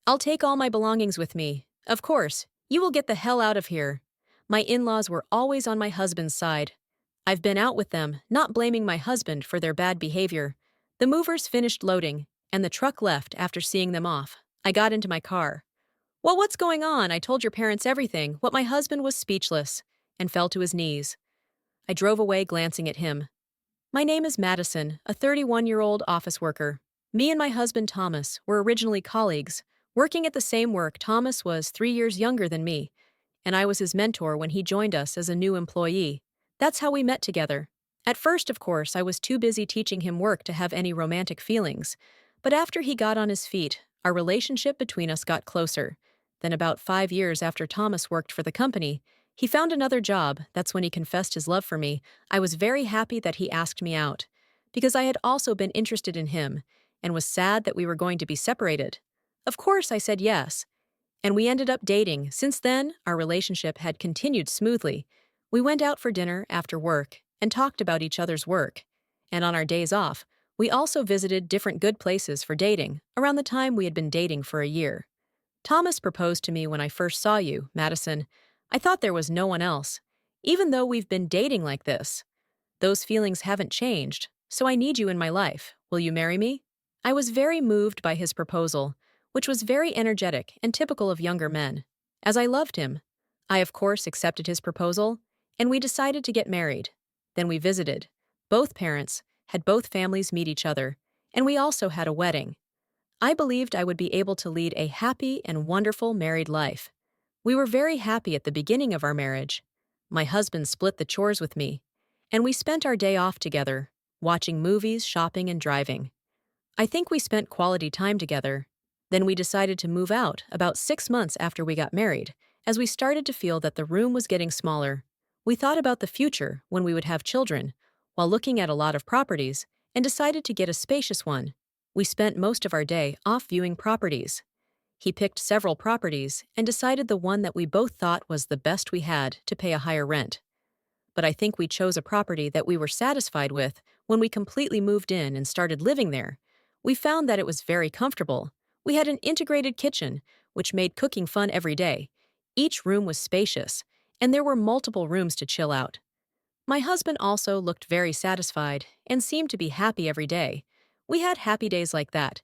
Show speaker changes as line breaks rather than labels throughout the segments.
I'll take all my belongings with me. Of course, you will get the hell out of here. My in-laws were always on my husband's side. I've been out with them, not blaming my husband for their bad behavior. The movers finished loading, and the truck left after seeing them off. I got into my car. Well, what's going on? I told your parents everything. What my husband was speechless and fell to his knees. I drove away glancing at him. My name is Madison, a 31-year-old office worker. Me and my husband Thomas were originally colleagues. Working at the same work, Thomas was 3 years younger than me, and I was his mentor when he joined us as a new employee. That's how we met together. At first, of course, I was too busy teaching him work to have any romantic feelings. But after he got on his feet, our relationship between us got closer. Then about 5 years after Thomas worked for the company, he found another job. That's when he confessed his love for me. I was very happy that he asked me out, because I had also been interested in him, and was sad that we were going to be separated. Of course, I said yes, and we ended up dating. Since then, our relationship had continued smoothly. We went out for dinner after work and talked about each other's work. And on our days off, we also visited different good places for dating, around the time we had been dating for a year. Thomas proposed to me when I first saw you, Madison. I thought there was no one else, even though we've been dating like this. Those feelings haven't changed, so I need you in my life. Will you marry me? I was very moved by his proposal, which was very energetic and typical of younger men. As I loved him, I of course accepted his proposal, and we decided to get married. Then we visited. Both parents had both families meet each other, and we also had a wedding. I believed I would be able to lead a happy and wonderful married life. We were very happy at the beginning of our marriage. My husband split the chores with me, and we spent our day off together, watching movies, shopping, and driving. I think we spent quality time together. Then we decided to move out about 6 months after we got married, as we started to feel that the room was getting smaller. We thought about the future when we would have children, while looking at a lot of properties, and decided to get a spacious one. We spent most of our day off viewing properties. He picked several properties and decided the one that we both thought was the best we had to pay a higher rent. But I think we chose a property that we were satisfied with when we completely moved in and started living there. We found that it was very comfortable. We had an integrated kitchen, which made cooking fun every day. Each room was spacious, and there were multiple rooms to chill out. My husband also looked very satisfied and seemed to be happy every day. We had happy days like that.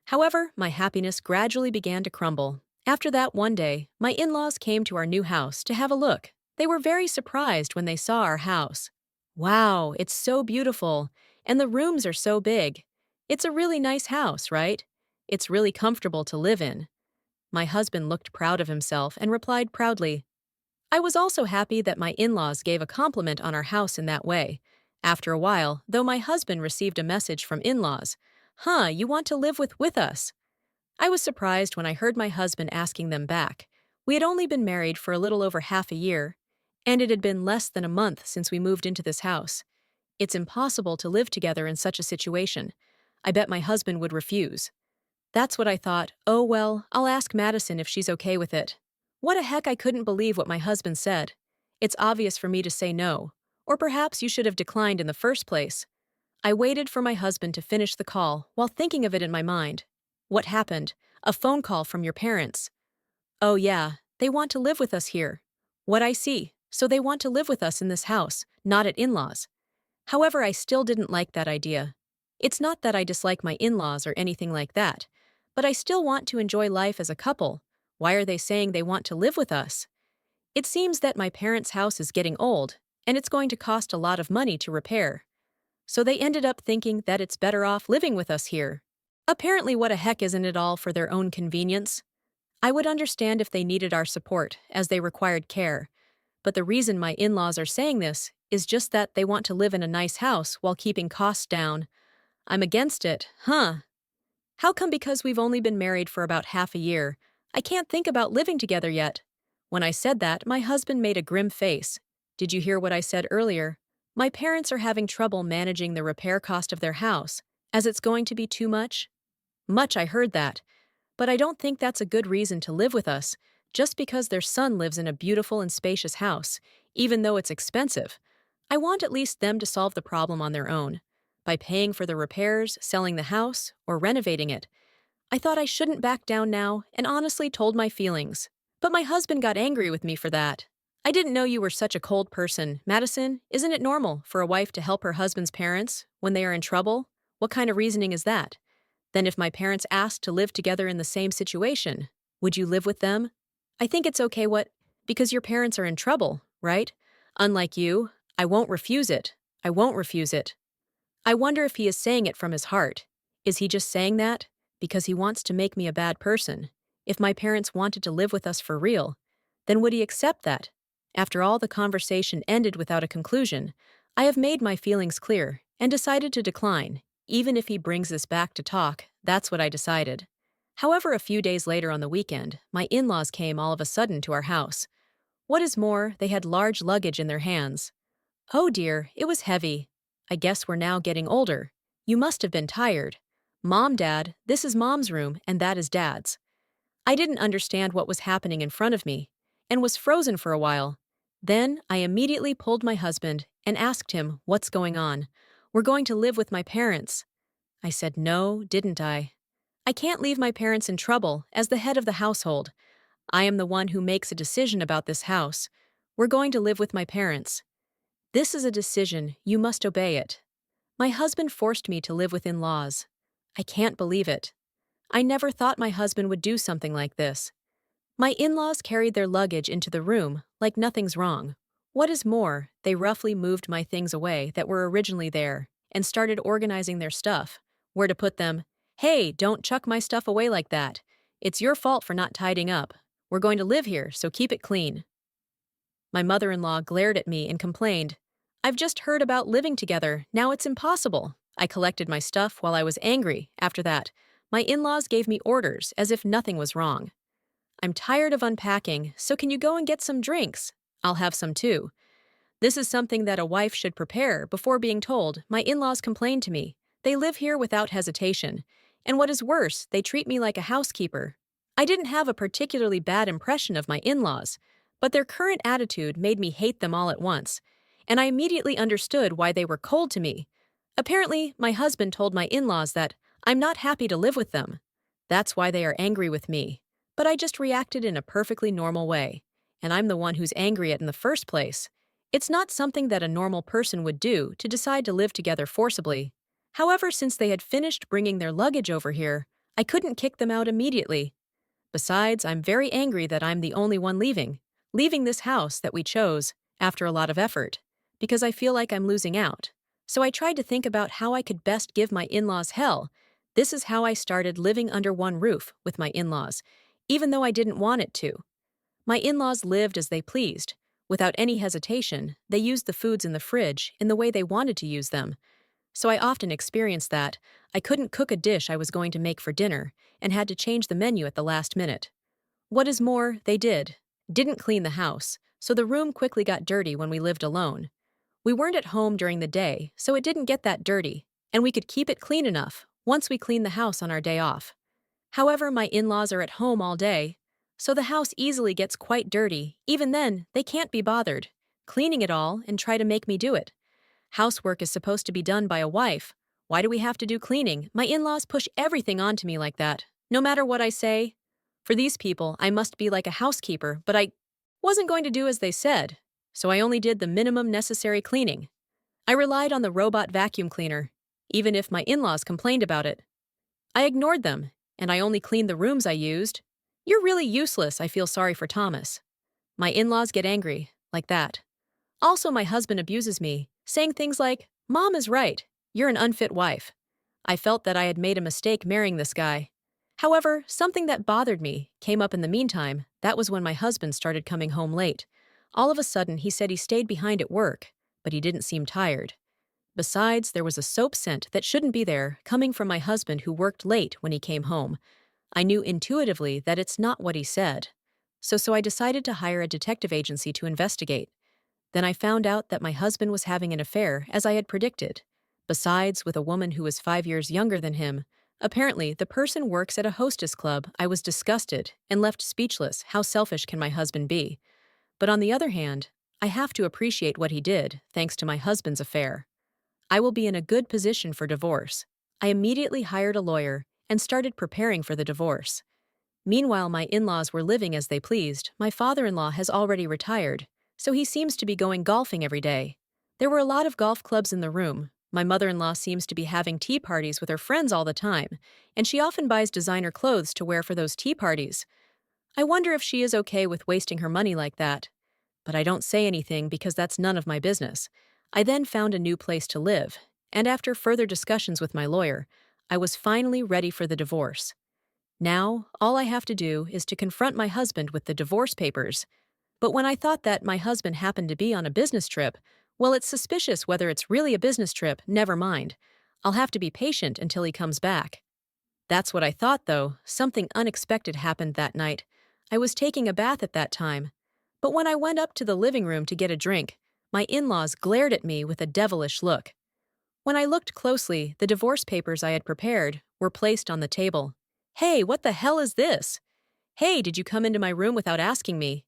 However, my happiness gradually began to crumble. After that one day, my in-laws came to our new house to have a look. They were very surprised when they saw our house. Wow, it's so beautiful, and the rooms are so big. It's a really nice house, right? It's really comfortable to live in. My husband looked proud of himself and replied proudly. I was also happy that my in-laws gave a compliment on our house in that way. After a while, though, my husband received a message from in-laws. You want to live with us? I was surprised when I heard my husband asking them back. We had only been married for a little over half a year, and it had been less than a month since we moved into this house. It's impossible to live together in such a situation. I bet my husband would refuse. That's what I thought. Oh well, I'll ask Madison if she's okay with it. What the heck, I couldn't believe what my husband said. It's obvious for me to say no. Or perhaps you should have declined in the first place. I waited for my husband to finish the call while thinking of it in my mind. What happened? A phone call from your parents. Oh yeah, they want to live with us here. What I see. So they want to live with us in this house, not at in-laws. However, I still didn't like that idea. It's not that I dislike my in-laws or anything like that, but I still want to enjoy life as a couple. Why are they saying they want to live with us? It seems that my parents' house is getting old, and it's going to cost a lot of money to repair. So they ended up thinking that it's better off living with us here. Apparently, what the heck, isn't it all for their own convenience? I would understand if they needed our support, as they required care. But the reason my in-laws are saying this is just that they want to live in a nice house while keeping costs down. I'm against it, How come because we've only been married for about half a year, I can't think about living together yet? When I said that, my husband made a grim face. Did you hear what I said earlier? My parents are having trouble managing the repair cost of their house, as it's going to be too much. I heard that. But I don't think that's a good reason to live with us, just because their son lives in a beautiful and spacious house, even though it's expensive. I want at least them to solve the problem on their own, by paying for the repairs, selling the house, or renovating it. I thought I shouldn't back down now and honestly told my feelings. But my husband got angry with me for that. I didn't know you were such a cold person. Madison, isn't it normal for a wife to help her husband's parents when they are in trouble? What kind of reasoning is that? Then if my parents asked to live together in the same situation, would you live with them? I think it's okay because your parents are in trouble, right? Unlike you, I won't refuse it. I won't refuse it. I wonder if he is saying it from his heart. Is he just saying that because he wants to make me a bad person? If my parents wanted to live with us for real, then would he accept that? After all, the conversation ended without a conclusion. I have made my feelings clear and decided to decline. Even if he brings this back to talk, that's what I decided. However, a few days later on the weekend, my in-laws came all of a sudden to our house. What is more, they had large luggage in their hands. Oh dear, it was heavy. I guess we're now getting older. You must have been tired. Mom, Dad, this is Mom's room and that is Dad's. I didn't understand what was happening in front of me and was frozen for a while. Then I immediately pulled my husband and asked him what's going on. We're going to live with my parents. I said no, didn't I? I can't leave my parents in trouble as the head of the household. I am the one who makes a decision about this house. We're going to live with my parents. This is a decision, you must obey it. My husband forced me to live within laws. I can't believe it. I never thought my husband would do something like this. My in-laws carried their luggage into the room like nothing's wrong. What is more, they roughly moved my things away that were originally there and started organizing their stuff. Where to put them? Hey, don't chuck my stuff away like that. It's your fault for not tidying up. We're going to live here, so keep it clean. My mother-in-law glared at me and complained, I've just heard about living together, now it's impossible. I collected my stuff while I was angry. After that, my in-laws gave me orders as if nothing was wrong. I'm tired of unpacking, so can you go and get some drinks? I'll have some too. This is something that a wife should prepare before being told. My in-laws complained to me. They live here without hesitation. And what is worse, they treat me like a housekeeper. I didn't have a particularly bad impression of my in-laws, but their current attitude made me hate them all at once, and I immediately understood why they were cold to me. Apparently, my husband told my in-laws that I'm not happy to live with them. That's why they are angry with me. But I just reacted in a perfectly normal way, and I'm the one who's angry at in the first place. It's not something that a normal person would do to decide to live together forcibly. However, since they had finished bringing their luggage over here, I couldn't kick them out immediately. Besides, I'm very angry that I'm the only one leaving this house that we chose after a lot of effort, because I feel like I'm losing out. So I tried to think about how I could best give my in-laws hell. This is how I started living under one roof with my in-laws, even though I didn't want it to. My in-laws lived as they pleased. Without any hesitation, they used the foods in the fridge in the way they wanted to use them. So I often experienced that I couldn't cook a dish I was going to make for dinner and had to change the menu at the last minute. What is more, they didn't clean the house, so the room quickly got dirty when we lived alone. We weren't at home during the day, so it didn't get that dirty, and we could keep it clean enough once we cleaned the house on our day off. However, my in-laws are at home all day, so the house easily gets quite dirty. Even then, they can't be bothered cleaning it all and try to make me do it. Housework is supposed to be done by a wife. Why do we have to do cleaning? My in-laws push everything onto me like that, no matter what I say. For these people, I must be like a housekeeper, but I wasn't going to do as they said, so I only did the minimum necessary cleaning. I relied on the robot vacuum cleaner, even if my in-laws complained about it. I ignored them, and I only cleaned the rooms I used. You're really useless, I feel sorry for Thomas. My in-laws get angry, like that. Also, my husband abuses me, saying things like, Mom is right, you're an unfit wife. I felt that I had made a mistake marrying this guy. However, something that bothered me came up in the meantime. That was when my husband started coming home late. All of a sudden, he said he stayed behind at work, but he didn't seem tired. Besides, there was a soap scent that shouldn't be there coming from my husband who worked late when he came home. I knew intuitively that it's not what he said. So I decided to hire a detective agency to investigate. Then I found out that my husband was having an affair, as I had predicted. Besides, with a woman who was 5 years younger than him. Apparently, the person works at a hostess club. I was disgusted and left speechless. How selfish can my husband be? But on the other hand, I have to appreciate what he did, thanks to my husband's affair. I will be in a good position for divorce. I immediately hired a lawyer and started preparing for the divorce. Meanwhile, my in-laws were living as they pleased. My father-in-law has already retired, so he seems to be going golfing every day. There were a lot of golf clubs in the room. My mother-in-law seems to be having tea parties with her friends all the time, and she often buys designer clothes to wear for those tea parties. I wonder if she is okay with wasting her money like that. But I don't say anything because that's none of my business. I then found a new place to live, and after further discussions with my lawyer, I was finally ready for the divorce. Now, all I have to do is to confront my husband with the divorce papers. But when I thought that my husband happened to be on a business trip, well, it's suspicious whether it's really a business trip, never mind. I'll have to be patient until he comes back. That's what I thought, though. Something unexpected happened that night. I was taking a bath at that time. But when I went up to the living room to get a drink, my in-laws glared at me with a devilish look. When I looked closely, the divorce papers I had prepared were placed on the table. Hey, what the hell is this? Hey, did you come into my room without asking me?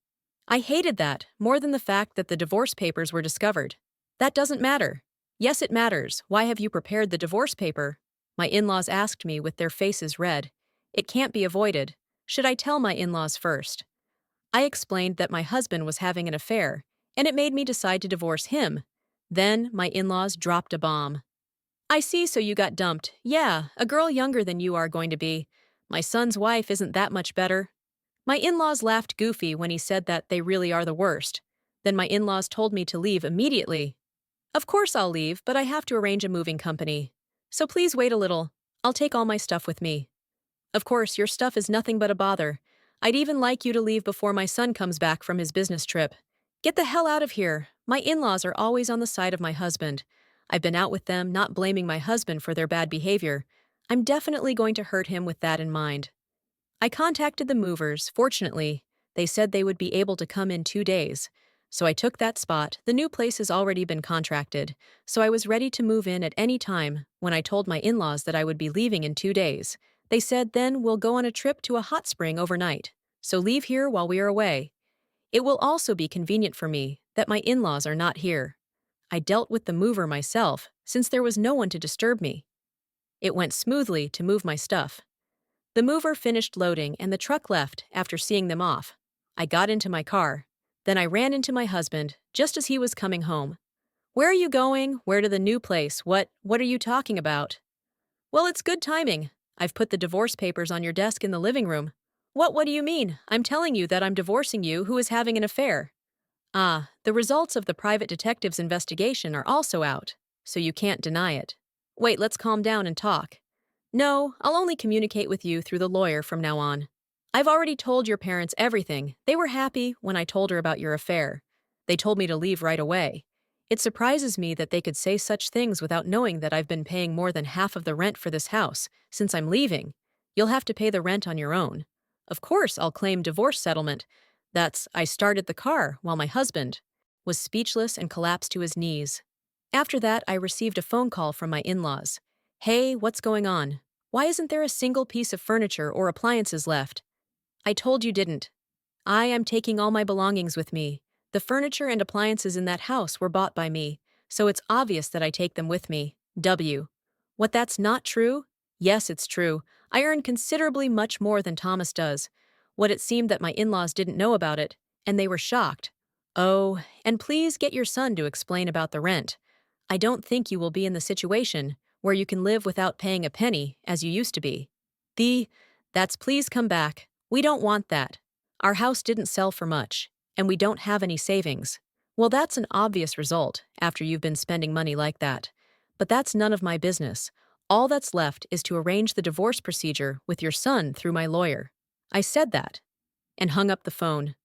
I hated that, more than the fact that the divorce papers were discovered. That doesn't matter. Yes, it matters. Why have you prepared the divorce paper? My in-laws asked me with their faces red. It can't be avoided. Should I tell my in-laws first? I explained that my husband was having an affair, and it made me decide to divorce him. Then my in-laws dropped a bomb. I see, so you got dumped. Yeah, a girl younger than you are going to be. My son's wife isn't that much better. My in-laws laughed goofy when he said that they really are the worst. Then my in-laws told me to leave immediately. Of course I'll leave, but I have to arrange a moving company. So please wait a little. I'll take all my stuff with me. Of course, your stuff is nothing but a bother. I'd even like you to leave before my son comes back from his business trip. Get the hell out of here. My in-laws are always on the side of my husband. I've been out with them, not blaming my husband for their bad behavior. I'm definitely going to hurt him with that in mind. I contacted the movers. Fortunately, they said they would be able to come in 2 days. So I took that spot. The new place has already been contracted, so I was ready to move in at any time. When I told my in-laws that I would be leaving in 2 days, they said then we'll go on a trip to a hot spring overnight, so leave here while we are away. It will also be convenient for me that my in-laws are not here. I dealt with the mover myself, since there was no one to disturb me. It went smoothly to move my stuff. The mover finished loading and the truck left after seeing them off. I got into my car. Then I ran into my husband, just as he was coming home. Where are you going? Where to the new place? What are you talking about? Well, it's good timing. I've put the divorce papers on your desk in the living room. What do you mean? I'm telling you that I'm divorcing you who is having an affair. Ah, the results of the private detective's investigation are also out, so you can't deny it. Wait, let's calm down and talk. No, I'll only communicate with you through the lawyer from now on. I've already told your parents everything. They were happy when I told her about your affair. They told me to leave right away. It surprises me that they could say such things without knowing that I've been paying more than half of the rent for this house since I'm leaving. You'll have to pay the rent on your own. Of course, I'll claim divorce settlement. I started the car while my husband was speechless and collapsed to his knees. After that, I received a phone call from my in-laws. Hey, what's going on? Why isn't there a single piece of furniture or appliances left? I told you didn't. I am taking all my belongings with me. The furniture and appliances in that house were bought by me, so it's obvious that I take them with me. W. What, that's not true? Yes, it's true. I earn considerably much more than Thomas does. What, it seemed that my in-laws didn't know about it, and they were shocked. Oh, and please get your son to explain about the rent. I don't think you will be in the situation where you can live without paying a penny, as you used to be. That's please come back. We don't want that. Our house didn't sell for much, and we don't have any savings. Well, that's an obvious result after you've been spending money like that. But that's none of my business. All that's left is to arrange the divorce procedure with your son through my lawyer. I said that, and hung up the phone.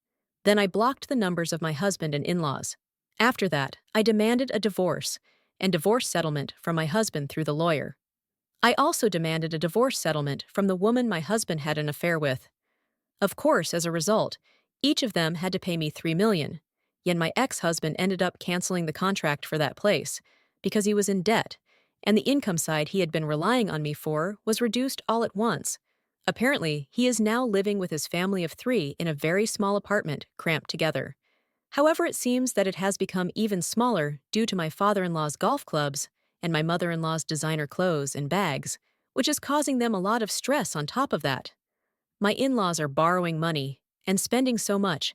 Then I blocked the numbers of my husband and in-laws. After that, I demanded a divorce and divorce settlement from my husband through the lawyer. I also demanded a divorce settlement from the woman my husband had an affair with. Of course, as a result, each of them had to pay me $3 million, yet my ex-husband ended up canceling the contract for that place because he was in debt, and the income side he had been relying on me for was reduced all at once. Apparently, he is now living with his family of 3 in a very small apartment cramped together. However, it seems that it has become even smaller due to my father-in-law's golf clubs and my mother-in-law's designer clothes and bags, which is causing them a lot of stress on top of that. My in laws are borrowing money and spending so much,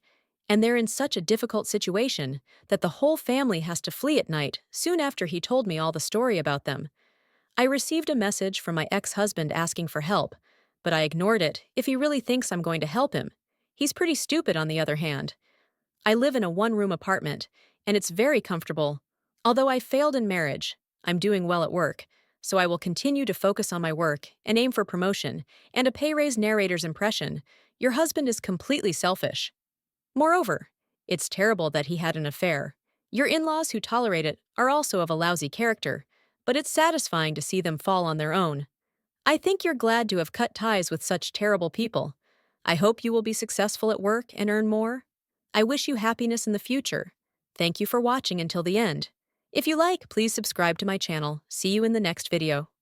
and they're in such a difficult situation that the whole family has to flee at night soon after he told me all the story about them. I received a message from my ex husband asking for help, but I ignored it if he really thinks I'm going to help him. He's pretty stupid, on the other hand. I live in a one-room apartment, and it's very comfortable. Although I failed in marriage, I'm doing well at work, so I will continue to focus on my work and aim for promotion and a pay raise. Narrator's impression: your husband is completely selfish. Moreover, it's terrible that he had an affair. Your in-laws who tolerate it are also of a lousy character, but it's satisfying to see them fall on their own. I think you're glad to have cut ties with such terrible people. I hope you will be successful at work and earn more. I wish you happiness in the future. Thank you for watching until the end. If you like, please subscribe to my channel. See you in the next video.